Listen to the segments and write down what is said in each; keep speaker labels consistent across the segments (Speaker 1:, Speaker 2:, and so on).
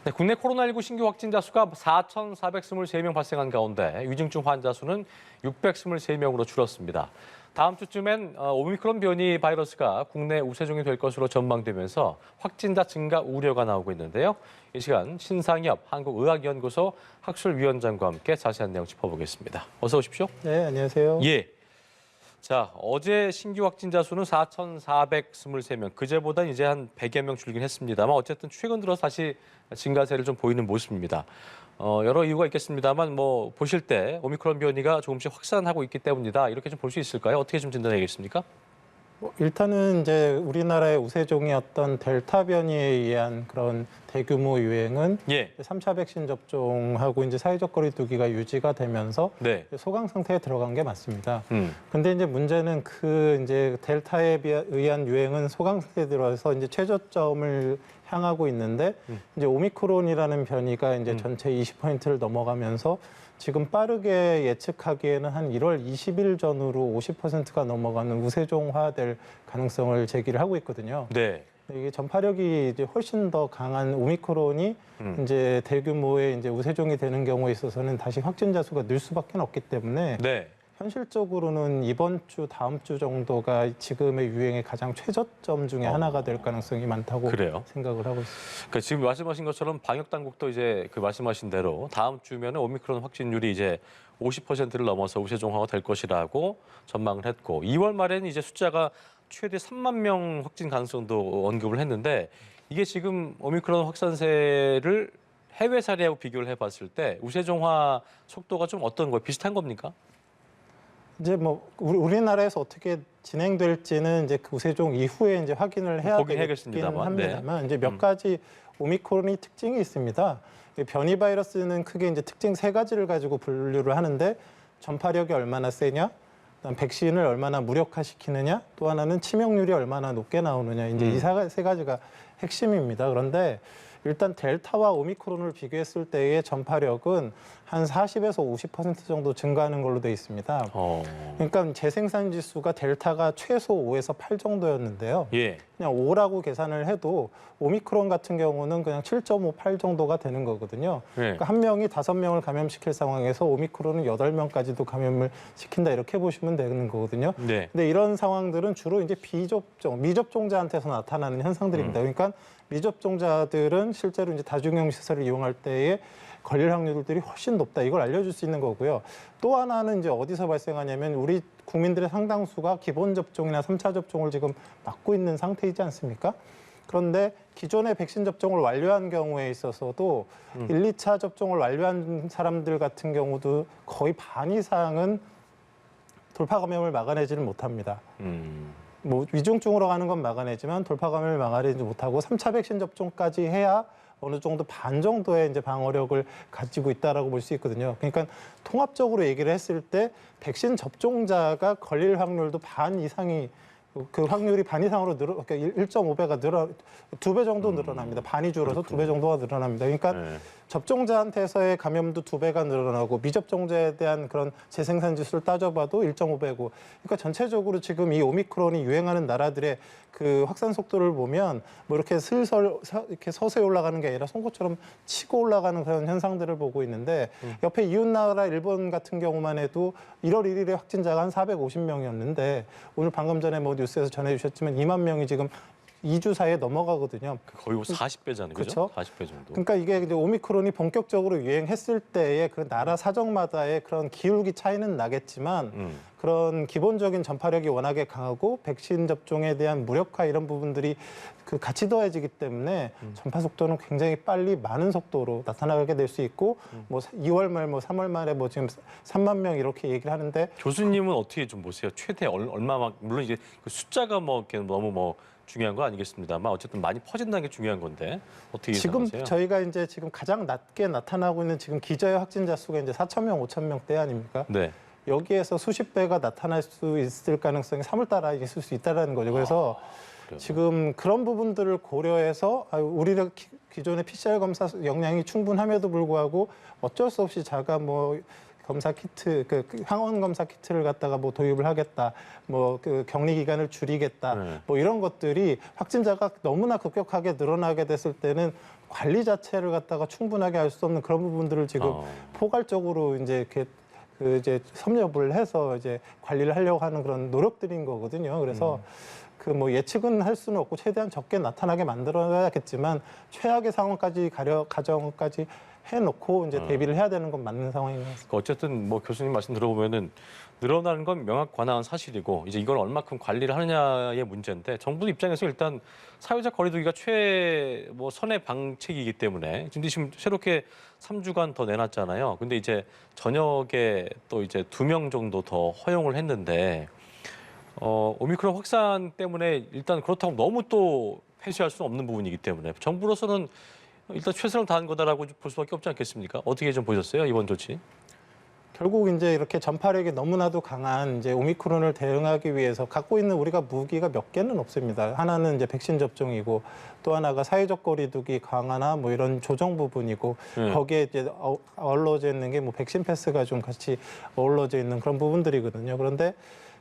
Speaker 1: 네, 국내 코로나19 신규 확진자 수가 4,423명 발생한 가운데 위중증 환자 수는 623명으로 줄었습니다. 다음 주쯤엔 오미크론 변이 바이러스가 국내 우세종이 될 것으로 전망되면서 확진자 증가 우려가 나오고 있는데요. 이 시간 신상엽 한국의학연구소 학술위원장과 함께 자세한 내용 짚어보겠습니다. 어서 오십시오.
Speaker 2: 네, 안녕하세요.
Speaker 1: 예. 자, 어제 신규 확진자 수는 4,423명. 그제보다 이제 한 100여 명 줄긴 했습니다만 어쨌든 최근 들어 다시 증가세를 좀 보이는 모습입니다. 여러 이유가 있겠습니다만 뭐 보실 때 오미크론 변이가 조금씩 확산하고 있기 때문이다. 이렇게 좀 볼 수 있을까요? 어떻게 좀 진단하겠습니까?
Speaker 2: 일단은 이제 우리나라의 우세종이었던 델타 변이에 의한 그런 대규모 유행은
Speaker 1: 예.
Speaker 2: 3차 백신 접종하고 이제 사회적 거리 두기가 유지가 되면서
Speaker 1: 네.
Speaker 2: 소강 상태에 들어간 게 맞습니다. 근데 이제 문제는 그 이제 델타에 의한 유행은 소강 상태에 들어서 이제 최저점을 향하고 있는데 이제 오미크론이라는 변이가 이제 전체 20%를 넘어가면서 지금 빠르게 예측하기에는 한 1월 20일 전후로 50%가 넘어가는 우세종화될 가능성을 제기를 하고 있거든요.
Speaker 1: 네.
Speaker 2: 이게 전파력이 이제 훨씬 더 강한 오미크론이 이제 대규모의 이제 우세종이 되는 경우에 있어서는 다시 확진자 수가 늘 수밖에 없기 때문에
Speaker 1: 네.
Speaker 2: 현실적으로는 이번 주, 다음 주 정도가 지금의 유행의 가장 최저점 중에 하나가 될 가능성이 많다고
Speaker 1: 그래요?
Speaker 2: 생각을 하고 있습니다.
Speaker 1: 그러니까 지금 말씀하신 것처럼 방역 당국도 이제 그 말씀하신 대로 다음 주면은 오미크론 확진율이 이제 50%를 넘어서 우세종화가 될 것이라고 전망을 했고 2월 말에는 이제 숫자가 최대 3만 명 확진 가능성도 언급을 했는데 이게 지금 오미크론 확산세를 해외 사례하고 비교를 해봤을 때 우세종화 속도가 좀 어떤 거예요? 비슷한 겁니까?
Speaker 2: 이제 뭐 우리나라에서 어떻게 진행될지는 이제 그 우세종 이후에 이제 확인을 해야
Speaker 1: 보긴
Speaker 2: 되긴
Speaker 1: 해야겠습니다만,
Speaker 2: 합니다만 이제 몇 가지 오미크론이 특징이 있습니다. 변이 바이러스는 크게 이제 특징 세 가지를 가지고 분류를 하는데 전파력이 얼마나 세냐, 그다음 백신을 얼마나 무력화시키느냐, 또 하나는 치명률이 얼마나 높게 나오느냐 이제 이 세 가지가 핵심입니다. 그런데 일단 델타와 오미크론을 비교했을 때의 전파력은 한 40에서 50% 정도 증가하는 걸로 돼 있습니다. 그러니까 재생산 지수가 델타가 최소 5에서 8 정도였는데요.
Speaker 1: 예.
Speaker 2: 그냥 5라고 계산을 해도 오미크론 같은 경우는 그냥 7.5, 8 정도가 되는 거거든요.
Speaker 1: 예.
Speaker 2: 그러니까 한 명이 5명을 감염시킬 상황에서 오미크론은 8명까지도 감염을 시킨다 이렇게 보시면 되는 거거든요.
Speaker 1: 네.
Speaker 2: 근데 이런 상황들은 주로 이제 미접종자한테서 나타나는 현상들입니다. 그러니까 미접종자들은 실제로 이제 다중이용 시설을 이용할 때에 걸릴 확률들이 훨씬 높다. 이걸 알려줄 수 있는 거고요. 또 하나는 이제 어디서 발생하냐면 우리 국민들의 상당수가 기본 접종이나 3차 접종을 지금 맞고 있는 상태이지 않습니까? 그런데 기존의 백신 접종을 완료한 경우에 있어서도 1, 2차 접종을 완료한 사람들 같은 경우도 거의 반 이상은 돌파 감염을 막아내지는 못합니다. 뭐 위중증으로 가는 건 막아내지만 돌파 감염을 막아내지 못하고 3차 백신 접종까지 해야 어느 정도 반 정도의 이제 방어력을 가지고 있다라고 볼 수 있거든요. 그러니까 통합적으로 얘기를 했을 때 백신 접종자가 걸릴 확률도 반 이상이 그 확률이 반 이상으로 그러니까 1.5배가 2배 정도 늘어납니다. 반이 줄어서 2배 정도가 늘어납니다. 그러니까
Speaker 1: 네.
Speaker 2: 접종자한테서의 감염도 2배가 늘어나고 미접종자에 대한 그런 재생산 지수를 따져봐도 1.5배고 그러니까 전체적으로 지금 이 오미크론이 유행하는 나라들의 그 확산 속도를 보면 뭐 이렇게 슬슬 이렇게 서서히 올라가는 게 아니라 송곳처럼 치고 올라가는 그런 현상들을 보고 있는데 옆에 이웃 나라 일본 같은 경우만 해도 1월 1일에 확진자가 한 450명이었는데 오늘 방금 전에 뭐 뉴스에서 전해주셨지만 2만 명이 지금 2주 사이에 넘어가거든요.
Speaker 1: 거의 40배잖아요.
Speaker 2: 그렇죠?
Speaker 1: 40배 정도.
Speaker 2: 그러니까 이게 이제 오미크론이 본격적으로 유행했을 때의 그 나라 사정마다의 그런 기울기 차이는 나겠지만 그런 기본적인 전파력이 워낙에 강하고 백신 접종에 대한 무력화 이런 부분들이 그 같이 더해지기 때문에 전파 속도는 굉장히 빨리 많은 속도로 나타나게 될 수 있고 뭐 2월 말 뭐 3월 말에 뭐 지금 3만 명 이렇게 얘기를 하는데
Speaker 1: 교수님은 어떻게 좀 보세요? 최대 얼마만 물론 이제 그 숫자가 뭐 이렇게 너무 뭐 중요한 거 아니겠습니다만 어쨌든 많이 퍼진다는 게 중요한 건데 어떻게
Speaker 2: 지금
Speaker 1: 예상하세요?
Speaker 2: 저희가 이제 지금 가장 낮게 나타나고 있는 지금 기저의 확진자 수가 이제 4,000명, 5,000명대 아닙니까?
Speaker 1: 네.
Speaker 2: 여기에서 수십 배가 나타날 수 있을 가능성이 3월 달에 있을 수 있다는 거죠. 그래서 지금 그런 부분들을 고려해서 우리가 기존의 PCR 검사 역량이 충분함에도 불구하고 어쩔 수 없이 자가 뭐 검사 키트, 그 항원 검사 키트를 갖다가 뭐 도입을 하겠다, 뭐 그 격리 기간을 줄이겠다, 뭐 이런 것들이 확진자가 너무나 급격하게 늘어나게 됐을 때는 관리 자체를 갖다가 충분하게 할 수 없는 그런 부분들을 지금 포괄적으로 이제 이렇게 그 이제 섭렵을 해서 이제 관리를 하려고 하는 그런 노력들인 거거든요. 그래서 그 뭐 예측은 할 수는 없고 최대한 적게 나타나게 만들어야겠지만 최악의 상황까지 가정까지 해놓고 이제 대비를 해야 되는 건 맞는 상황인 것 같습니다.
Speaker 1: 어쨌든 뭐 교수님 말씀 들어보면은 늘어나는 건 명확 관화한 사실이고 이제 이걸 얼마큼 관리를 하느냐의 문제인데 정부 입장에서 일단 사회적 거리두기가 뭐 선의 방책이기 때문에 지금 새롭게 3주간 더 내놨잖아요. 근데 이제 저녁에 또 이제 2명 정도 더 허용을 했는데 오미크론 확산 때문에 일단 그렇다고 너무 또 폐쇄할 수는 없는 부분이기 때문에 정부로서는 일단 최선을 다한 거다라고 볼 수밖에 없지 않겠습니까? 어떻게 좀 보셨어요, 이번 조치?
Speaker 2: 결국 이제 이렇게 전파력이 너무나도 강한 이제 오미크론을 대응하기 위해서 갖고 있는 우리가 무기가 몇 개는 없습니다. 하나는 이제 백신 접종이고 또 하나가 사회적 거리두기 강화나 뭐 이런 조정 부분이고 거기에 이제 어우러져 있는 게 뭐 백신 패스가 좀 같이 어우러져 있는 그런 부분들이거든요. 그런데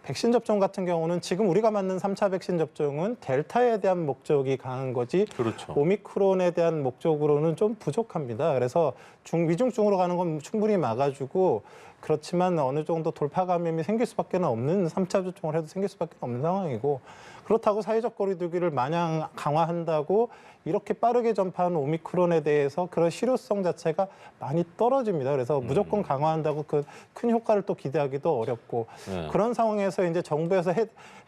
Speaker 2: 백신 접종 같은 경우는 지금 우리가 맞는 3차 백신 접종은 델타에 대한 목적이 강한 거지
Speaker 1: 그렇죠.
Speaker 2: 오미크론에 대한 목적으로는 좀 부족합니다. 그래서 위중증으로 가는 건 충분히 막아주고 그렇지만 어느 정도 돌파 감염이 생길 수밖에 없는 3차 접종을 해도 생길 수밖에 없는 상황이고 그렇다고 사회적 거리두기를 마냥 강화한다고 이렇게 빠르게 전파하는 오미크론에 대해서 그런 실효성 자체가 많이 떨어집니다. 그래서 무조건 강화한다고 그 큰 효과를 또 기대하기도 어렵고 그런 상황에서 이제 정부에서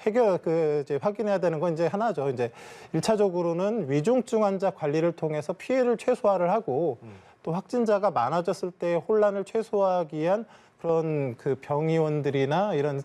Speaker 2: 해결 이제 확인해야 되는 건 이제 하나죠. 이제 1차적으로는 위중증 환자 관리를 통해서 피해를 최소화를 하고 또 확진자가 많아졌을 때 혼란을 최소화하기 위한 그런 그 병의원들이나 이런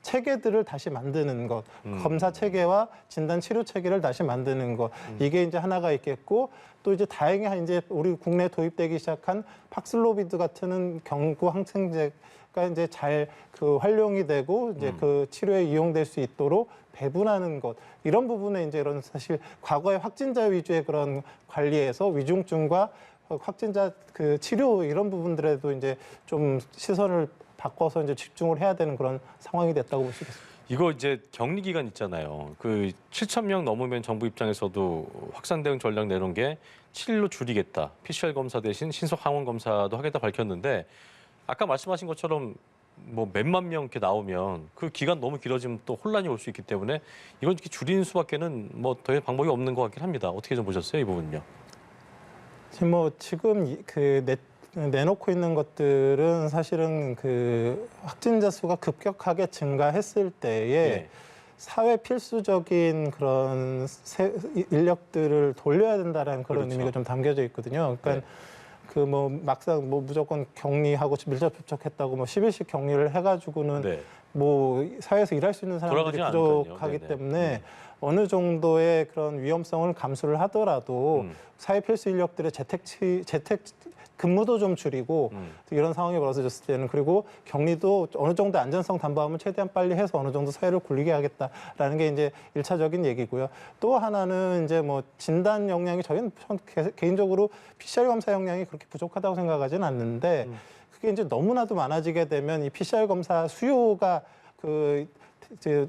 Speaker 2: 체계들을 다시 만드는 것, 검사 체계와 진단 치료 체계를 다시 만드는 것, 이게 이제 하나가 있겠고 또 이제 다행히 이제 우리 국내에 도입되기 시작한 팍슬로비드 같은 경구 항생제가 이제 잘 그 활용이 되고 이제 그 치료에 이용될 수 있도록 배분하는 것 이런 부분에 이제 이런 사실 과거의 확진자 위주의 그런 관리에서 위중증과 확진자 그 치료 이런 부분들에도 이제 좀 시선을 바꿔서 이제 집중을 해야 되는 그런 상황이 됐다고 볼 수 있겠습니다.
Speaker 1: 이거 이제 격리 기간 있잖아요. 그 7,000명 넘으면 정부 입장에서도 확산 대응 전략 내놓은 게 7일로 줄이겠다. PCR 검사 대신 신속 항원 검사도 하겠다 밝혔는데 아까 말씀하신 것처럼 뭐 몇만 명 이렇게 나오면 그 기간 너무 길어지면 또 혼란이 올 수 있기 때문에 이걸 이렇게 줄이는 수밖에는 뭐 더 방법이 없는 것 같긴 합니다. 어떻게 좀 보셨어요, 이 부분요?
Speaker 2: 지금 내놓고 있는 것들은 사실은 그 확진자 수가 급격하게 증가했을 때에 사회 필수적인 그런 인력들을 돌려야 된다는 그런
Speaker 1: 그렇죠.
Speaker 2: 의미가 좀 담겨져 있거든요. 그러니까 그 뭐 막상 뭐 무조건 격리하고 밀접 접촉했다고 뭐 10일씩 격리를 해가지고는 뭐 사회에서 일할 수 있는 사람들이 부족하기 때문에 어느 정도의 그런 위험성을 감수를 하더라도 사회 필수 인력들의 재택 근무도 좀 줄이고 이런 상황이 벌어졌을 때는 그리고 격리도 어느 정도 안전성 담보하면 최대한 빨리 해서 어느 정도 사회를 굴리게 하겠다라는 게 이제 1차적인 얘기고요. 또 하나는 이제 뭐 진단 역량이 저희는 개인적으로 PCR 검사 역량이 그렇게 부족하다고 생각하지는 않는데 그게 이제 너무나도 많아지게 되면 이 PCR 검사 수요가 이제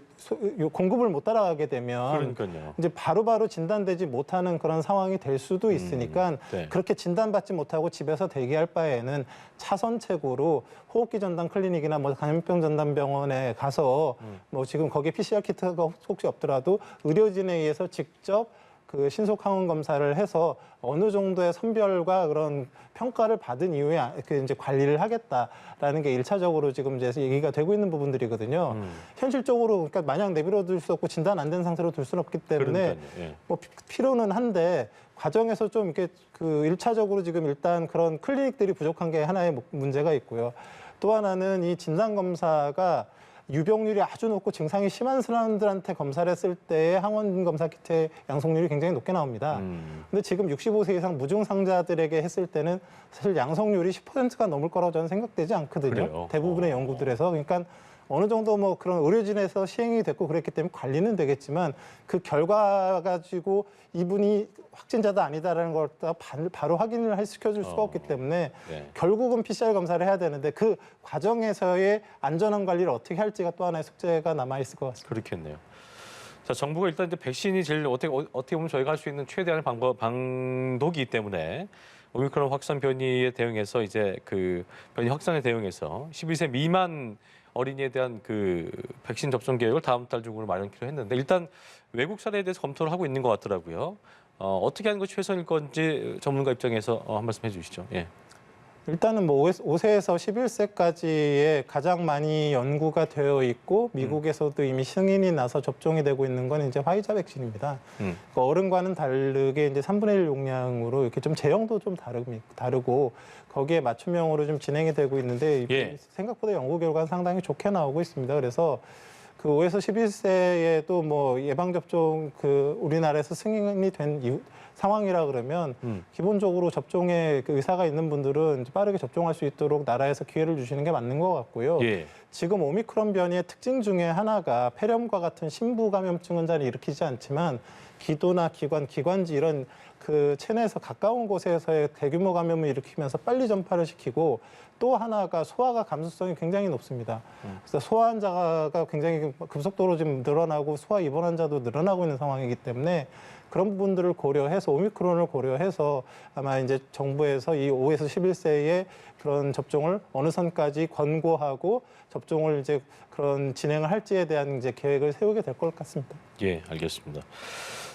Speaker 2: 공급을 못 따라가게 되면
Speaker 1: 그러니까요.
Speaker 2: 이제 바로바로 진단되지 못하는 그런 상황이 될 수도 있으니까 그렇게 진단받지 못하고 집에서 대기할 바에는 차선책으로 호흡기 전담 클리닉이나 뭐 감염병 전담 병원에 가서 뭐 지금 거기에 PCR 키트가 혹시 없더라도 의료진에 의해서 직접 그 신속 항원 검사를 해서 어느 정도의 선별과 그런 평가를 받은 이후에 그 이제 관리를 하겠다라는 게 1차적으로 지금 이제 얘기가 되고 있는 부분들이거든요. 현실적으로 그러니까 마냥 내버려 둘 수 없고 진단 안 된 상태로 둘 수는 없기 때문에 뭐 필요는 한데 과정에서 좀 이렇게 그 1차적으로 지금 일단 그런 클리닉들이 부족한 게 하나의 문제가 있고요. 또 하나는 이 진단 검사가 유병률이 아주 높고 증상이 심한 사람들한테 검사를 했을 때의 항원 검사 키트의 양성률이 굉장히 높게 나옵니다. 근데 지금 65세 이상 무증상자들에게 했을 때는 사실 양성률이 10%가 넘을 거라고 저는 생각되지 않거든요.
Speaker 1: 그래요?
Speaker 2: 대부분의 연구들에서. 그러니까 어느 정도 뭐 그런 의료진에서 시행이 됐고 그랬기 때문에 관리는 되겠지만 그 결과 가지고 이분이 확진자다 아니다라는 걸 바로 확인을 시켜줄 수가 없기 때문에
Speaker 1: 네.
Speaker 2: 결국은 PCR 검사를 해야 되는데 그 과정에서의 안전한 관리를 어떻게 할지가 또 하나의 숙제가 남아 있을 것 같습니다.
Speaker 1: 그렇겠네요. 자, 정부가 일단 이제 백신이 제일 어떻게 보면 저희가 할 수 있는 최대한의 방도기 때문에 오미크론 확산 변이에 대응해서 이제 그 변이 확산에 대응해서 12세 미만 어린이에 대한 그 백신 접종 계획을 다음 달 중으로 마련키로 했는데 일단 외국 사례에 대해서 검토를 하고 있는 것 같더라고요. 어떻게 하는 것이 최선일 건지 전문가 입장에서 한 말씀 해주시죠. 예.
Speaker 2: 일단은 뭐 5세에서 11세까지에 가장 많이 연구가 되어 있고 미국에서도 이미 승인이 나서 접종이 되고 있는 건 이제 화이자 백신입니다. 그러니까 어른과는 다르게 이제 3분의 1 용량으로 이렇게 좀 제형도 좀 다르고 거기에 맞춤형으로 좀 진행이 되고 있는데
Speaker 1: 예.
Speaker 2: 생각보다 연구 결과는 상당히 좋게 나오고 있습니다. 그래서 그 5에서 11세에도 뭐 예방접종 그 우리나라에서 승인이 된 상황이라 그러면 기본적으로 접종에 그 의사가 있는 분들은 빠르게 접종할 수 있도록 나라에서 기회를 주시는 게 맞는 것 같고요.
Speaker 1: 예.
Speaker 2: 지금 오미크론 변이의 특징 중에 하나가 폐렴과 같은 심부 감염증은 잘 일으키지 않지만 기도나 기관지 이런 그 체내에서 가까운 곳에서의 대규모 감염을 일으키면서 빨리 전파를 시키고 또 하나가 소아가 감수성이 굉장히 높습니다. 그래서 소아 환자가 굉장히 급속도로 지금 늘어나고 소아 입원 환자도 늘어나고 있는 상황이기 때문에 그런 부분들을 고려해서 오미크론을 고려해서 아마 이제 정부에서 이 5에서 11세의 그런 접종을 어느 선까지 권고하고 접종을 이제 그런 진행을 할지에 대한 이제 계획을 세우게 될 것 같습니다.
Speaker 1: 예, 알겠습니다.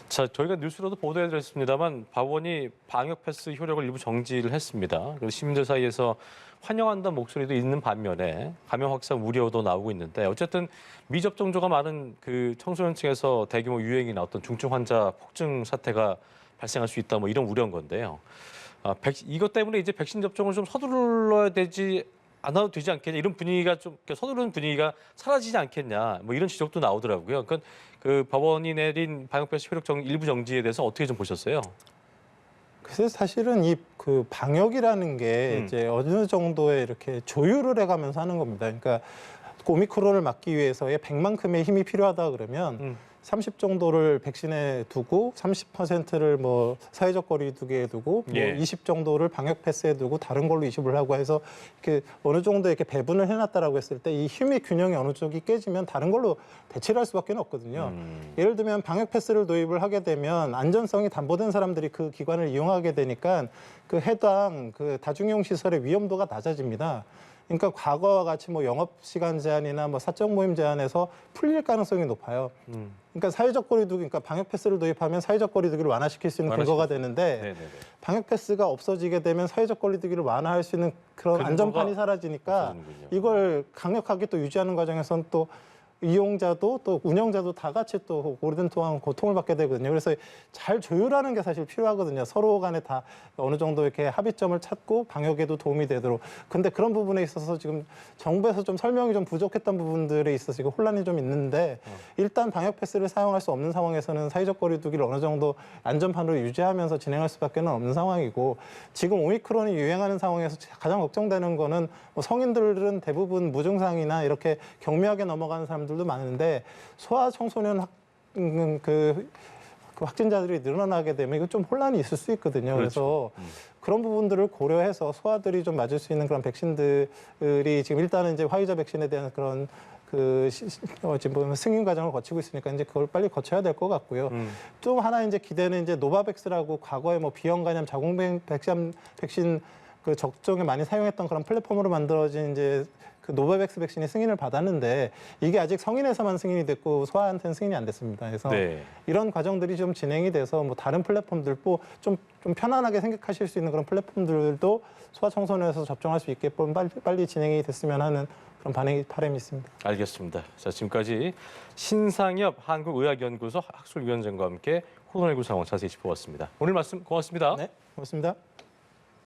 Speaker 1: 자, 저희가 뉴스로도 보도해드렸습니다만 법원이 방역 패스 효력을 일부 정지를 했습니다. 그래서 시민들 사이에서 환영한다는 목소리도 있는 반면에 감염 확산 우려도 나오고 있는데 어쨌든 미접종자가 많은 그 청소년층에서 대규모 유행이나 어떤 중증 환자 폭증 사태가 발생할 수 있다 뭐 이런 우려인 건데요. 이것 때문에 이제 백신 접종을 좀 서둘러야 되지 않아도 되지 않겠냐 이런 분위기가 좀 서두르는 분위기가 사라지지 않겠냐 뭐 이런 지적도 나오더라고요. 그러니까 그 법원이 내린 방역 패스 효력 일부 정지에 대해서 어떻게 좀 보셨어요?
Speaker 2: 그래서 사실은 이 그 방역이라는 게 이제 어느 정도의 이렇게 조율을 해가면서 하는 겁니다. 그러니까 오미크론을 막기 위해서의 100만큼의 힘이 필요하다 그러면 30 정도를 백신에 두고 30%를 뭐 사회적 거리두기에 두고 뭐
Speaker 1: 예.
Speaker 2: 20 정도를 방역 패스에 두고 다른 걸로 20을 하고 해서 이렇게 어느 정도 이렇게 배분을 해놨다라고 했을 때 이 힘의 균형이 어느 쪽이 깨지면 다른 걸로 대체를 할 수밖에 없거든요. 예를 들면 방역 패스를 도입을 하게 되면 안전성이 담보된 사람들이 그 기관을 이용하게 되니까 그 해당 그 다중이용 시설의 위험도가 낮아집니다. 그러니까 과거와 같이 뭐 영업 시간 제한이나 뭐 사적 모임 제한에서 풀릴 가능성이 높아요. 그러니까 사회적 거리두기, 그러니까 방역 패스를 도입하면 사회적 거리두기를 완화시킬 수 있는 근거가 되는데
Speaker 1: 네네네.
Speaker 2: 방역 패스가 없어지게 되면 사회적 거리두기를 완화할 수 있는 그런
Speaker 1: 근거가
Speaker 2: 안전판이 사라지니까
Speaker 1: 없어지는군요.
Speaker 2: 이걸 강력하게 또 유지하는 과정에서는 또 이용자도 또 운영자도 다 같이 또 오랜 동안 고통을 받게 되거든요. 그래서 잘 조율하는 게 사실 필요하거든요. 서로 간에 다 어느 정도 이렇게 합의점을 찾고 방역에도 도움이 되도록. 근데 그런 부분에 있어서 지금 정부에서 좀 설명이 좀 부족했던 부분들에 있어서 지금 혼란이 좀 있는데 일단 방역 패스를 사용할 수 없는 상황에서는 사회적 거리두기를 어느 정도 안전판으로 유지하면서 진행할 수밖에 없는 상황이고 지금 오미크론이 유행하는 상황에서 가장 걱정되는 거는 뭐 성인들은 대부분 무증상이나 이렇게 경미하게 넘어가는 사람들도 많은데 소아 청소년 그 확진자들이 늘어나게 되면 이거 좀 혼란이 있을 수 있거든요.
Speaker 1: 그렇죠.
Speaker 2: 그래서 그런 부분들을 고려해서 소아들이 좀 맞을 수 있는 그런 백신들이 지금 일단은 이제 화이자 백신에 대한 그런 그 지금 승인 과정을 거치고 있으니까 이제 그걸 빨리 거쳐야 될 것 같고요. 또 하나 이제 기대는 이제 노바백스라고 과거에 뭐 비형 간염 자궁 백신 그 접종에 많이 사용했던 그런 플랫폼으로 만들어진 이제 그 노바백스 백신이 승인을 받았는데 이게 아직 성인에서만 승인이 됐고 소아한테는 승인이 안 됐습니다. 그래서 이런 과정들이 좀 진행이 돼서 뭐 다른 플랫폼들 좀 편안하게 생각하실 수 있는 그런 플랫폼들도 소아 청소년에서 접종할 수 있게끔 빨리 진행이 됐으면 하는 그런 바람이 있습니다.
Speaker 1: 알겠습니다. 자, 지금까지 신상엽 한국의학연구소 학술위원장과 함께 코로나19 상황 자세히 짚어봤습니다. 오늘 말씀 고맙습니다.
Speaker 2: 네, 고맙습니다.